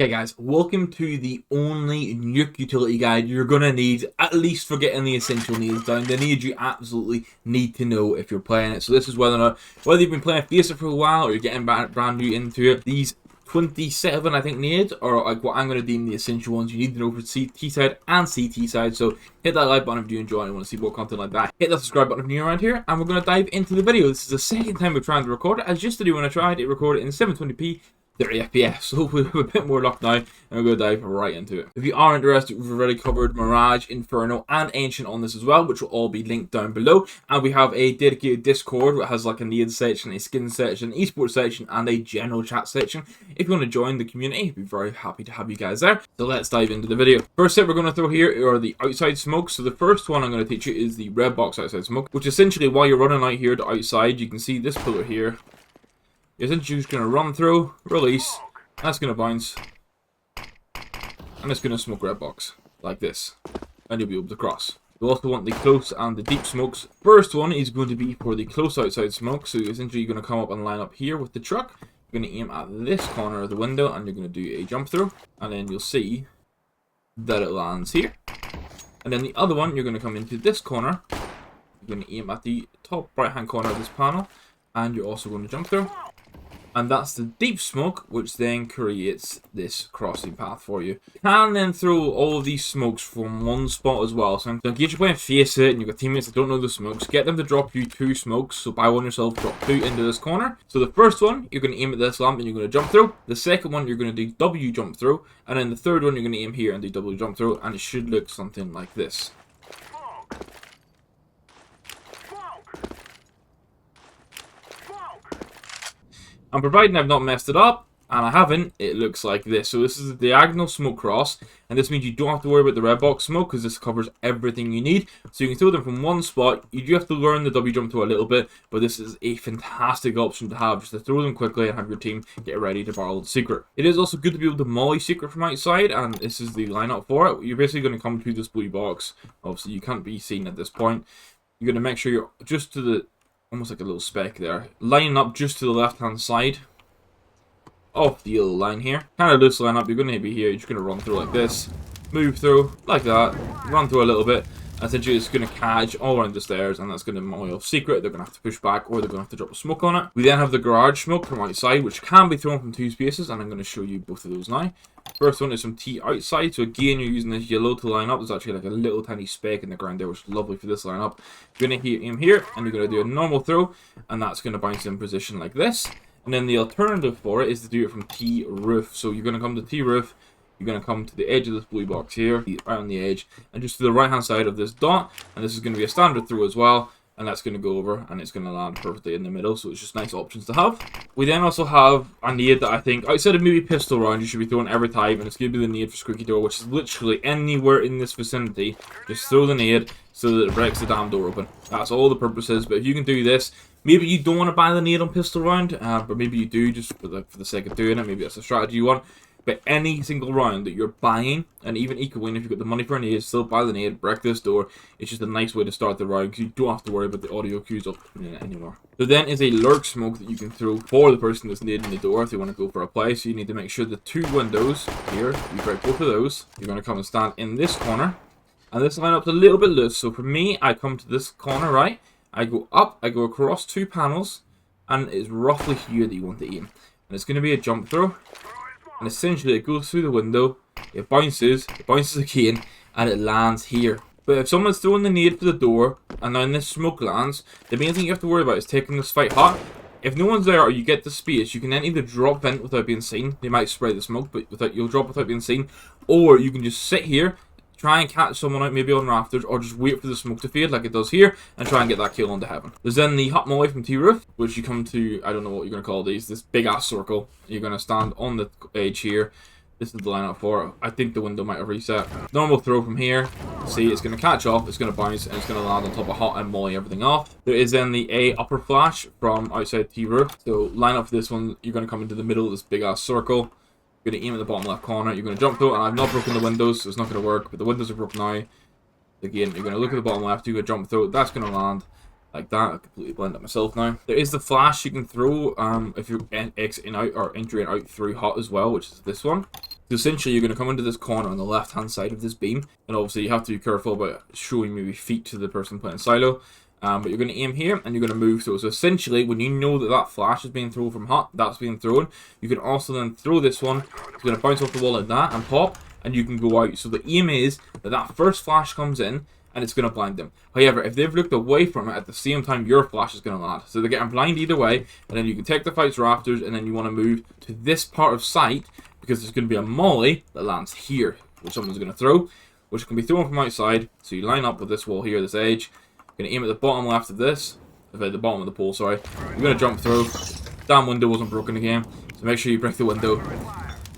Okay guys, welcome to the only Nuke Utility guide you're going to need, at least for getting the essential needs down. The needs you absolutely need to know if you're playing it. So this is whether you've been playing Fiesta for a while or you're getting brand new into it. These 27, I think, Nades are like what I'm going to deem the essential ones you need to know for CT side and CT side. So hit that like button if you enjoy and want to see more content like that. Hit that subscribe button if you're new around here, and we're going to dive into the video. This is the second time we're trying to record it, as yesterday when I tried it, record it in 720p. 30 FPS, so hopefully we have a bit more luck now, and we're going to dive right into it. If you are interested, we've already covered Mirage, Inferno, and Ancient on this as well, which will all be linked down below. And we have a dedicated Discord that has like a Nade section, a skin section, esports section, and a general chat section. If you want to join the community, I'd be very happy to have you guys there. So let's dive into the video. First set we're going to throw here are the outside smokes. So the first one I'm going to teach you is the red box outside smoke, which essentially while you're running out here to outside, you can see this pillar here. You're essentially just going to run through, release, that's going to bounce, and it's going to smoke red box, like this, and you'll be able to cross. You also want the close and the deep smokes. First one is going to be for the close outside smoke, so essentially you're going to come up and line up here with the truck. You're going to aim at this corner of the window, and you're going to do a jump through, and then you'll see that it lands here. And then the other one, you're going to come into this corner, you're going to aim at the top right hand corner of this panel, and you're also going to jump through. And that's the deep smoke, which then creates this crossing path for you. You can then throw all of these smokes from one spot as well. So in case you're playing Face It and you've got teammates that don't know the smokes, get them to drop you 2 smokes. So buy one yourself, drop 2 into this corner. So the first one, you're going to aim at this lamp and you're going to jump through. The second one, you're going to do W jump through. And then the third one, you're going to aim here and do W jump through. And it should look something like this. And providing I've not messed it up, and I haven't, it looks like this. So this is a diagonal smoke cross, and this means you don't have to worry about the red box smoke, because this covers everything you need. So you can throw them from one spot. You do have to learn the W jump through a little bit, but this is a fantastic option to have, just to throw them quickly and have your team get ready to barrel the secret. It is also good to be able to molly secret from outside, and this is the lineup for it. You're basically going to come to this blue box. Obviously you can't be seen at this point. You're going to make sure you're just to the, almost like a little speck there, lining up just to the left hand side of the yellow line here. Kind of loose line up. You're going to be here, you're just going to run through like this, move through like that, run through a little bit, and essentially it's going to catch all around the stairs, and that's going to molly off secret. They're going to have to push back, or they're going to have to drop a smoke on it. We then have the garage smoke from outside, which can be thrown from 2 spaces, and I'm going to show you both of those now. First one is from T outside, so again you're using this yellow to line up. There's actually like a little tiny speck in the ground there, which is lovely for this lineup. You're going to aim here, and you're going to do a normal throw, and that's going to bounce in position like this. And then the alternative for it is to do it from T roof. So you're going to come to T roof, you're going to come to the edge of this blue box here, right on the edge, and just to the right hand side of this dot, and this is going to be a standard throw as well. And that's going to go over, and it's going to land perfectly in the middle, so it's just nice options to have. We then also have a nade that I think, outside of maybe pistol round, you should be throwing every time, and it's going to be the nade for squeaky door, which is literally anywhere in this vicinity. Just throw the nade so that it breaks the damn door open. That's all the purpose is, but if you can do this, maybe you don't want to buy the nade on pistol round, but maybe you do just for the sake of doing it. Maybe that's a strategy you want. But any single round that you're buying, and even equaling, if you've got the money for a nade, still buy the nade, break this door. It's just a nice way to start the round, because you don't have to worry about the audio cues up anymore. So then is a lurk smoke that you can throw for the person that's nading the door if they want to go for a play. So you need to make sure the 2 windows here, you break both of those. You're going to come and stand in this corner, and this lineup's a little bit loose. So for me, I come to this corner, right? I go up, I go across 2 panels, and it's roughly here that you want to aim. And it's going to be a jump throw. And essentially it goes through the window, it bounces again, and it lands here. But if someone's throwing the nade for the door, and then this smoke lands, the main thing you have to worry about is taking this fight hot. If no one's there or you get the space, you can then either drop vent without being seen. They might spray the smoke, but you'll drop without being seen. Or you can just sit here, try and catch someone out maybe on rafters, or just wait for the smoke to fade like it does here, and try and get that kill into heaven. There's then the hot molly from T-roof, which you come to, I don't know what you're going to call these, this big ass circle. You're going to stand on the edge here. This is the lineup for it. I think the window might have reset. Normal throw from here. See, it's going to catch off, it's going to bounce, and it's going to land on top of hot and molly everything off. There is then the A upper flash from outside T-roof. So line up for this one, you're going to come into the middle of this big ass circle. You're going to aim at the bottom left corner. You're going to jump through, and I've not broken the windows, so it's not going to work. But the windows are broken now. Again, you're going to look at the bottom left. You're going to jump through. That's going to land like that. I completely blend it myself now. There is the flash you can throw if you're exiting out or entering out through hot as well, which is this one. So essentially, you're going to come into this corner on the left-hand side of this beam, and obviously you have to be careful about showing maybe feet to the person playing silo. But you're going to aim here, and you're going to move through. So essentially, when you know that that flash is being thrown from hut, that's being thrown, you can also then throw this one. It's going to bounce off the wall like that and pop, and you can go out. So the aim is that that first flash comes in, and it's going to blind them. However, if they've looked away from it at the same time, your flash is going to land. So they're getting blind either way, and then you can take the fight's rafters, and then you want to move to this part of sight, because there's going to be a molly that lands here, which someone's going to throw, which can be thrown from outside. So you line up with this wall here, this edge. You're going to aim at the bottom left of this, the bottom of the pole, sorry. You're going to jump through. Damn window wasn't broken again, so make sure you break the window.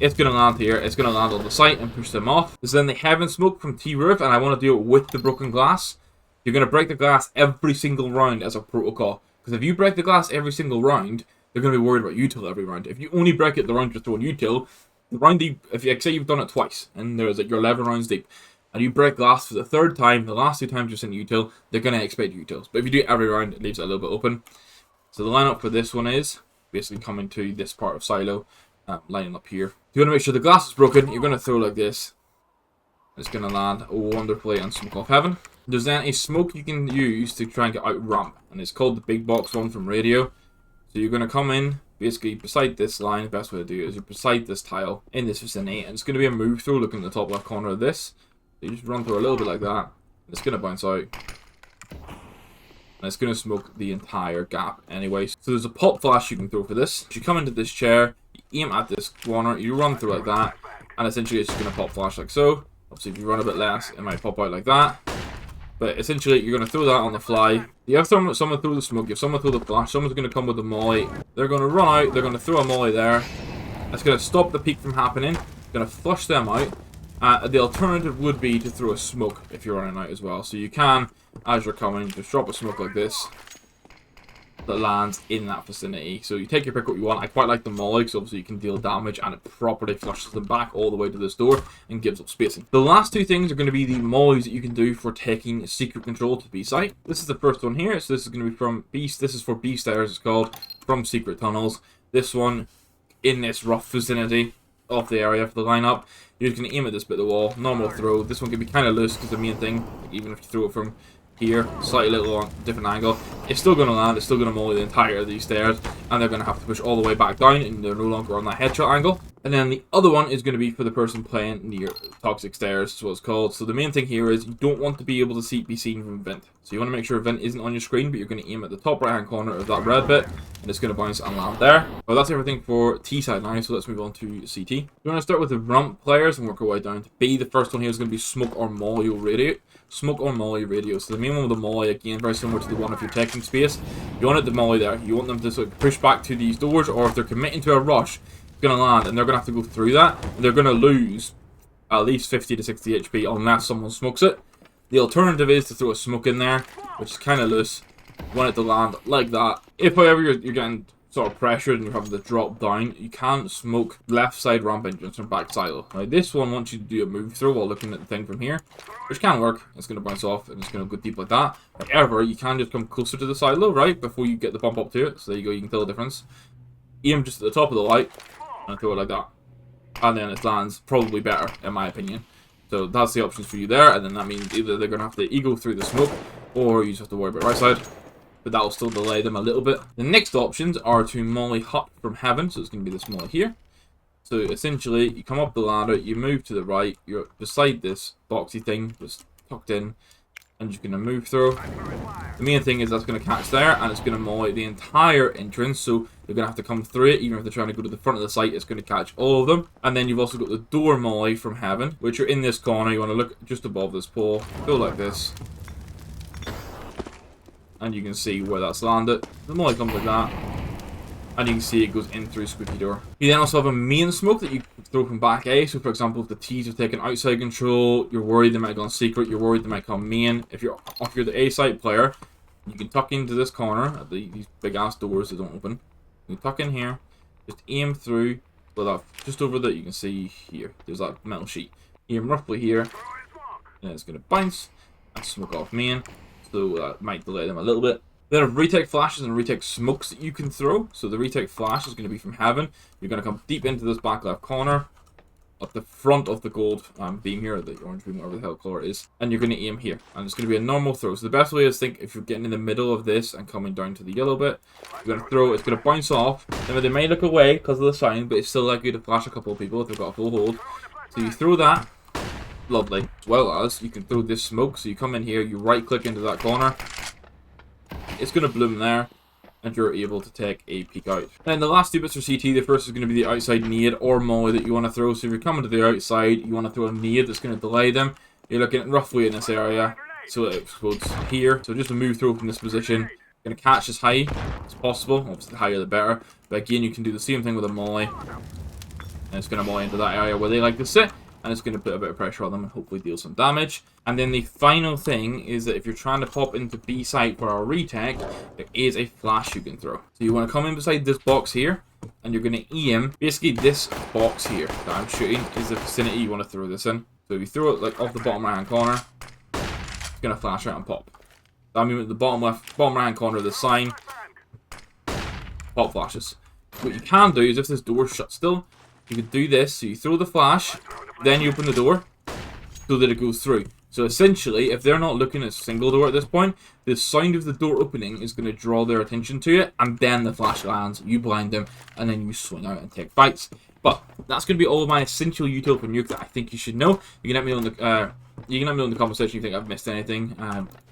It's going to land here, it's going to land on the site and push them off. This is then the heaven smoke from T-Roof, and I want to do it with the broken glass. You're going to break the glass every single round as a protocol. Because if you break the glass every single round, they're going to be worried about util every round. If you only break it the round you're throwing util, the round deep, if you say you've done it twice, and there's like you're 11 rounds deep, and you break glass for the third time, the last 2 times you're sending util, they're going to expect utils. But if you do it every round, it leaves it a little bit open. So the lineup for this one is basically coming to this part of silo. Lining up here. You want to make sure the glass is broken. You're going to throw like this. It's going to land wonderfully and smoke off heaven. There's then a smoke you can use to try and get out ramp, and it's called the big box one from radio. So you're going to come in basically beside this line. The best way to do it is you're beside this tile in this vicinity, and it's going to be a move through looking at the top left corner of this. So you just run through a little bit like that, and it's going to bounce out. And it's going to smoke the entire gap anyway. So there's a pop flash you can throw for this. You come into this chair, you aim at this corner, you run through like that, and essentially it's just going to pop flash like so. Obviously if you run a bit less, it might pop out like that. But essentially you're going to throw that on the fly. You have someone throw the smoke, you have someone throw the flash, someone's going to come with the molly. They're going to run out, they're going to throw a molly there. That's going to stop the peak from happening. It's going to flush them out. The alternative would be to throw a smoke if you're running out as well. So you can, as you're coming, just drop a smoke like this that lands in that vicinity. So you take your pick what you want. I quite like the molly because obviously you can deal damage and it properly flushes them back all the way to this door and gives up spacing. The last 2 things are going to be the mollies that you can do for taking secret control to B site. This is the first one here. So this is going to be from Beast. This is for B stairs, it's called, from secret tunnels. This one in this rough vicinity of the area for the lineup. You're just going to aim at this bit of the wall, normal throw. This one can be kind of loose because the main thing, even if you throw it from here, slightly little on different angle, it's still going to land, it's still going to molly the entire of these stairs, and they're going to have to push all the way back down, and they're no longer on that headshot angle. And then the other one is going to be for the person playing near toxic stairs, is what it's called. So the main thing here is you don't want to be able to be seen from vent. So you want to make sure vent isn't on your screen, but you're going to aim at the top right hand corner of that red bit, and it's going to bounce and land there. Well, that's everything for T side now, so let's move on to CT. We want to start with the ramp players and work our way down to B. The first one here is going to be smoke or molly radio. Smoke or molly radio. So the main one with the molly, again, very similar to the one if you're taking space. You want it to molly there. You want them to sort of push back to these doors, or if they're committing to a rush, it's going to land, and they're going to have to go through that, and they're going to lose at least 50 to 60 HP unless someone smokes it. The alternative is to throw a smoke in there, which is kind of loose. You want it to land like that. If, however, you're getting sort of pressured and you're having to drop down, you can smoke left side ramp entrance from back silo. Now this one wants you to do a move through while looking at the thing from here, which can work. It's going to bounce off and it's going to go deep like that. However, you can just come closer to the silo, right, before you get the bump up to it. So there you go, you can tell the difference. Aim just at the top of the light and throw it like that. And then it lands probably better, in my opinion. So that's the options for you there, and then that means either they're going to have to ego through the smoke, or you just have to worry about right side. But that will still delay them a little bit. The next options are to molly hut from heaven, so it's going to be this molly here. So essentially, you come up the ladder, you move to the right, you're beside this boxy thing, just tucked in, and you're going to move through. The main thing is that's going to catch there, and it's going to molly the entire entrance, so you're going to have to come through it. Even if they're trying to go to the front of the site, it's going to catch all of them. And then you've also got the door molly from heaven, which are in this corner. You want to look just above this pole, go like this, and you can see where that's landed. The molly comes like that, and you can see it goes in through squeaky door. You then also have a main smoke that you throw from back A. So for example, if the T's are taking outside control, you're worried they might go on secret, you're worried they might come main. If you're the A site player, you can tuck into this corner at these big ass doors that don't open. You tuck in here, just aim through, well, that just over that you can see here. There's that metal sheet. Aim roughly here, and it's going to bounce and smoke off main. So that might delay them a little bit. There are retake flashes and retake smokes that you can throw. So the retake flash is going to be from heaven. You're going to come deep into this back left corner. at the front of the gold beam here, the orange beam, whatever the hell color it is, and you're going to aim here, and it's going to be a normal throw. So the best way is think if you're getting in the middle of this and coming down to the yellow bit, you're going to throw, it's going to bounce off. Now they may look away because of the sign, but it's still likely to flash a couple of people if they've got a full hold. So you throw that, lovely, as well as you can throw this smoke. So you come in here, you right click into that corner, it's going to bloom there, and you're able to take a peek out. And the last two bits for CT, the first is going to be the outside nade or molly that you want to throw. So if you're coming to the outside, you want to throw a nade that's going to delay them. You're looking at roughly in this area, so it explodes here. So just a move throw from this position. You're going to catch as high as possible. Obviously the higher the better. But again, you can do the same thing with a molly. And it's going to molly into that area where they like to sit. And it's going to put a bit of pressure on them and hopefully deal some damage. And then the final thing is that if you're trying to pop into B site for our retake, there is a flash you can throw. So you want to come in beside this box here, and you're going to aim. Basically, this box here that I'm shooting is the vicinity you want to throw this in. So if you throw it like off the bottom right hand corner, it's going to flash out and pop. I mean, at the bottom right hand corner of the sign, pop flashes. What you can do is if this door is shut still, you can do this. So you throw the flash, then you open the door so that it goes through. So essentially, if they're not looking at a single door at this point, the sound of the door opening is going to draw their attention to it, and then the flash lands, you blind them, and then you swing out and take fights. But that's going to be all of my essential util for Nuke that I think you should know. You can let me know in the comment section if you think I've missed anything,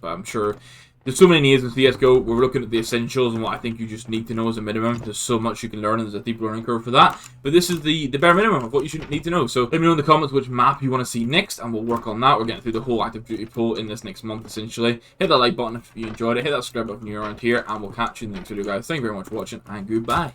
but I'm sure there's so many nades in CSGO. We're looking at the essentials and what I think you just need to know as a minimum. There's so much you can learn, and there's a deep learning curve for that. But this is the bare minimum of what you should need to know. So let me know in the comments which map you want to see next, and we'll work on that. We're getting through the whole active duty pool in this next month, essentially. Hit that like button if you enjoyed it. Hit that subscribe button if you're around here, and we'll catch you in the next video, guys. Thank you very much for watching, and goodbye.